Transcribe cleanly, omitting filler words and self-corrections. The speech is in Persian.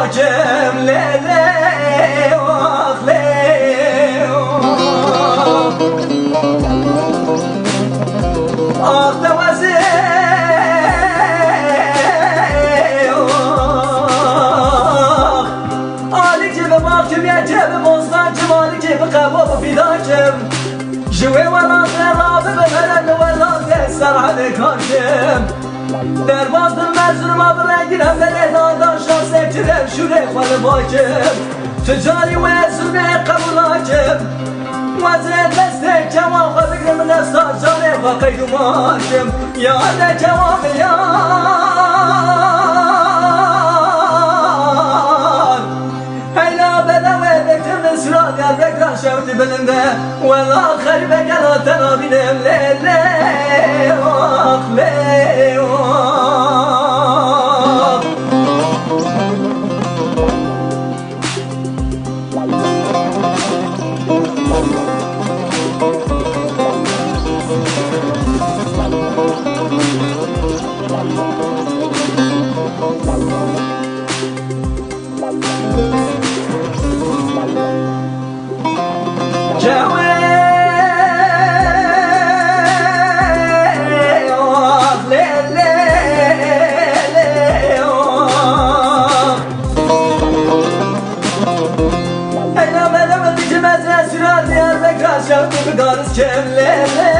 راكم ليلي واخلي اخ دوازي عليك جيب باكم يا جيب بوصلانكم عليك جيب قبوب فداكم جوي ولا غراب بمرن ولا تسر عليكم در باز مزرم برگیرم در اعدادان شانس کرم شوره خال باکم تجاری و سرمه قبولاکم وزر دسته کمان خواه بگرم نستا جانه و قیدوماکم یاد کمان هیلا بدوه بکتم نسرات یاد بکران شوتی بلنده والآخر بگلا تنابینم لیلی واخلی Şevki bir garız kemlele